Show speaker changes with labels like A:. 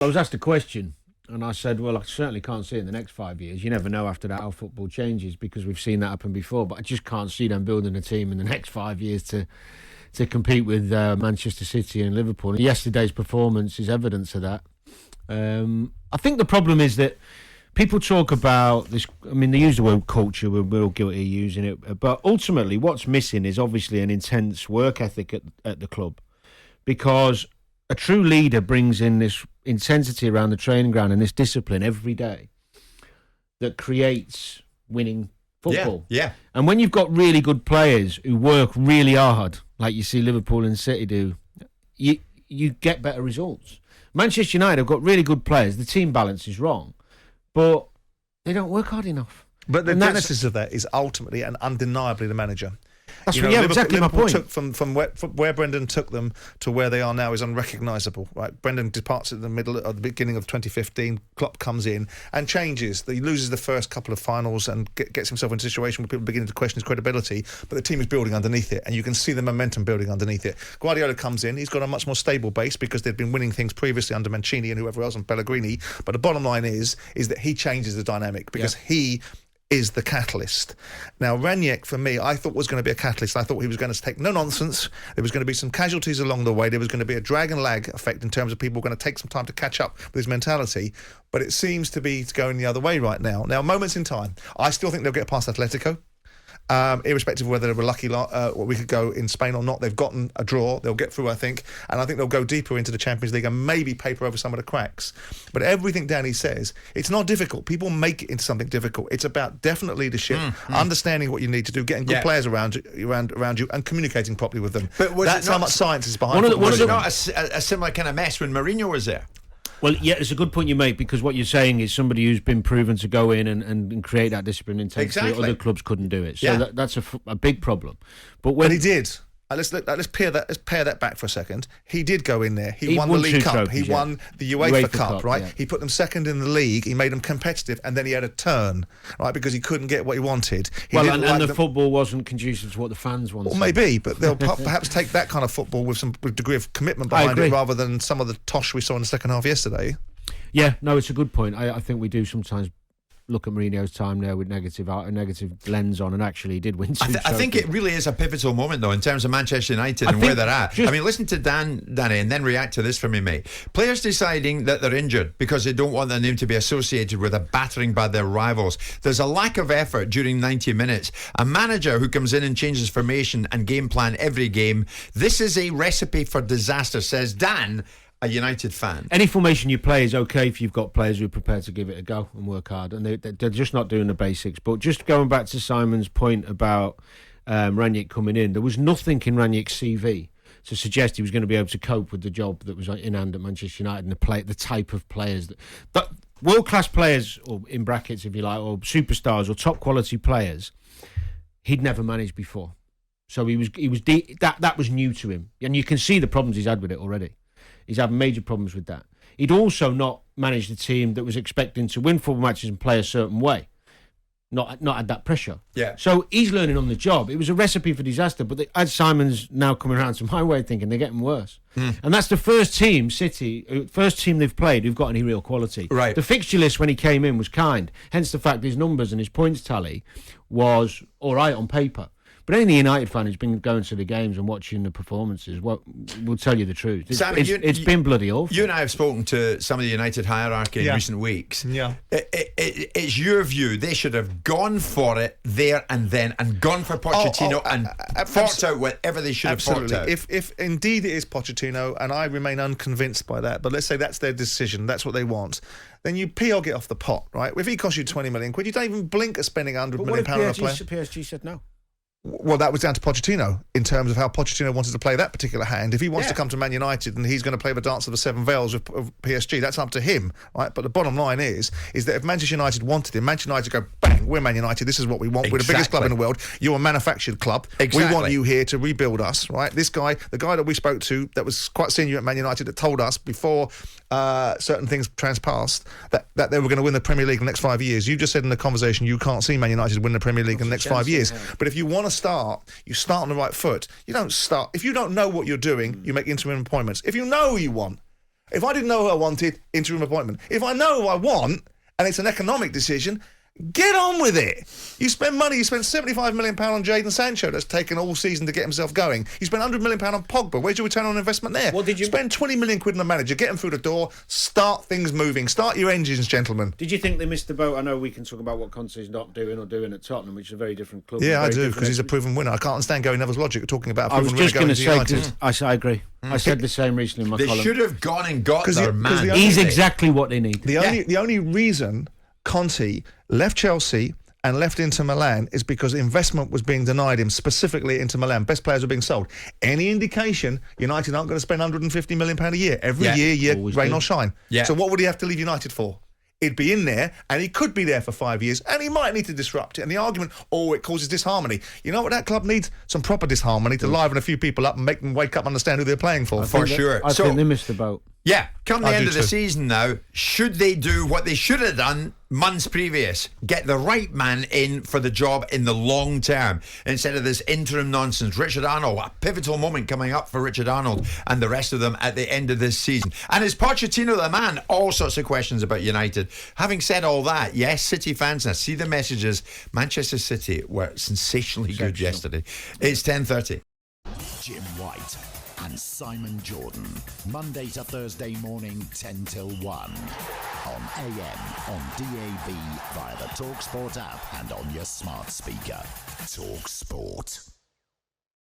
A: I was asked a question, and I said, well, I certainly can't see it in the next 5 years. You never know after that how football changes, because we've seen that happen before. But I just can't see them building a team in the next 5 years to compete with Manchester City and Liverpool. And yesterday's performance is evidence of that. I think the problem is that people talk about this. I mean, they use the word culture. We're all guilty of using it. But ultimately, what's missing is obviously an intense work ethic at the club, because a true leader brings in this intensity around the training ground and this discipline every day that creates winning football.
B: Yeah.
A: And when you've got really good players who work really hard, like you see Liverpool and City do, you get better results. Manchester United have got really good players. The team balance is wrong, but they don't work hard enough.
C: But the genesis of that is ultimately and undeniably the manager.
A: That's exactly my point.
C: Took from where Brendan took them to where they are now is unrecognisable. Right, Brendan departs at the beginning of 2015. Klopp comes in and changes. He loses the first couple of finals and gets himself in a situation where people are beginning to question his credibility. But the team is building underneath it, and you can see the momentum building underneath it. Guardiola comes in. He's got a much more stable base because they'd been winning things previously under Mancini and whoever else and Pellegrini. But the bottom line is that he changes the dynamic because he is the catalyst. Now, Ranić, for me, I thought was going to be a catalyst. I thought he was going to take no nonsense. There was going to be some casualties along the way. There was going to be a drag and lag effect in terms of people going to take some time to catch up with his mentality. But it seems to be going the other way right now. Now, moments in time, I still think they'll get past Atletico. Irrespective of whether they were lucky we could go in Spain or not, they've gotten a draw. They'll get through, I think, and I think they'll go deeper into the Champions League and maybe paper over some of the cracks. But everything Danny says, it's not difficult. People make it into something difficult. It's about definite leadership, understanding what you need to do, getting good players around you, and communicating properly with them.
B: But
C: that's how much science is behind it.
B: Was it not a similar kind of mess when Mourinho was there?
A: Well, yeah, it's a good point you make, because what you're saying is somebody who's been proven to go in and create that discipline intensity.
B: Exactly.
A: Other clubs couldn't do it. So that's a big problem. But
C: he did. Let's pare that back for a second. He did go in there. He won the League Cup.
A: Trophies,
C: he won the UEFA Cup, right?
A: Yeah.
C: He put them second in the league. He made them competitive, and then he had a turn, right? Because he couldn't get what he wanted.
A: And the football wasn't conducive to what the fans wanted.
C: Well, maybe, but they'll perhaps take that kind of football with some degree of commitment behind it, rather than some of the tosh we saw in the second half yesterday.
A: Yeah, no, it's a good point. I think we do sometimes look at Mourinho's time there with a negative lens on, and actually he did win two
B: I think it really is a pivotal moment, though, in terms of Manchester United and where they're at. I mean, listen to Danny, and then react to this for me, mate. Players deciding that they're injured because they don't want their name to be associated with a battering by their rivals. There's a lack of effort during 90 minutes. A manager who comes in and changes formation and game plan every game. This is a recipe for disaster, says Dan, a United fan.
A: Any formation you play is okay if you've got players who are prepared to give it a go and work hard, and they're just not doing the basics. But just going back to Simon's point about Ranić coming in, there was nothing in Ranić's CV to suggest he was going to be able to cope with the job that was in hand at Manchester United and the type of players that world-class players, or in brackets if you like, or superstars or top quality players, he'd never managed before. So that was new to him, and you can see the problems he's had with it already. He's having major problems with that. He'd also not managed a team that was expecting to win football matches and play a certain way. Not had that pressure.
B: Yeah.
A: So he's learning on the job. It was a recipe for disaster. But as Simon's now coming around to my way of thinking, they're getting worse. And that's the first team, City, first team they've played who've got any real quality.
B: Right.
A: The fixture list when he came in was kind. Hence the fact his numbers and his points tally was all right on paper. But any United fan who's been going to the games and watching the performances will tell you the truth. It's been bloody awful.
B: You and I have spoken to some of the United hierarchy in recent weeks.
C: Yeah.
B: It's your view they should have gone for it there and then and gone for Pochettino and fought out whatever they should have fought out.
C: If indeed it is Pochettino, and I remain unconvinced by that, but let's say that's their decision, that's what they want, then you PL get off the pot, right? If he costs you 20 million quid, you don't even blink at spending £100 million on a player.
A: PSG said no.
C: Well, that was down to Pochettino in terms of how Pochettino wanted to play that particular hand. If he wants to come to Man United and he's going to play the dance of the seven veils of PSG, that's up to him, right? But the bottom line is that if Manchester United wanted him, Manchester United go, bang, we're Man United, this is what we want. Exactly. We're the biggest club in the world. You're a manufactured club. Exactly. We want you here to rebuild us, right? This guy, the guy that we spoke to that was quite senior at Man United, that told us before certain things transpassed that they were going to win the Premier League in the next 5 years. You just said in the conversation you can't see Man United win the Premier League in the next 5 years. But if you want to start, you start on the right foot. You don't start if you don't know what you're doing. You make interim appointments. If you know who you want, If I didn't know who I wanted, interim appointment. If I know who I want, and it's an economic decision, get on with it. You spend money. You spend £75 million on Jadon Sancho. That's taken all season to get himself going. You spend £100 million on Pogba. Where's your return on investment there?
A: What did you
C: spend 20 million quid on a manager? Get him through the door. Start things moving. Start your engines, gentlemen.
A: Did you think they missed the boat? I know we can talk about what Conte's not doing or doing at Tottenham, which is a very different club.
C: Yeah, I do, because he's a proven winner. I can't understand Gary Neville's logic of talking about a
A: I was
C: proven
A: just
C: winner
A: going to
C: going to
A: say,
C: United.
A: I agree. I said the same recently in my
B: They
A: column.
B: should have gone and got
C: 'Cause
B: their
C: the- 'cause
B: man.
C: the
A: He's
C: only-
A: exactly what they need.
C: The only reason Conte left Chelsea and left Inter Milan is because investment was being denied him, specifically at Inter Milan. Best players were being sold. Any indication United aren't going to spend £150 million a year every year,
A: Always
C: rain
A: do.
C: or shine.
B: Yeah.
C: So what would he have to leave United for? He'd be in there, and he could be there for 5 years, and he might need to disrupt it. And the argument, it causes disharmony. You know what that club needs? Some proper disharmony to liven a few people up and make them wake up and understand who they're playing for.
B: For sure.
A: I think they missed the boat.
B: Yeah, come the
C: I
B: end
C: do
B: of the
C: too.
B: season now, should they do what they should have done months previous? Get the right man in for the job in the long term instead of this interim nonsense. Richard Arnold, a pivotal moment coming up for Richard Arnold and the rest of them at the end of this season. And is Pochettino the man? All sorts of questions about United. Having said all that, yes, City fans, I see the messages. Manchester City were sensationally good yesterday. It's 10:30.
D: Jim White and Simon Jordan, Monday to Thursday morning 10 till 1 on AM, on DAB, via the talkSPORT app and on your smart speaker. talkSPORT.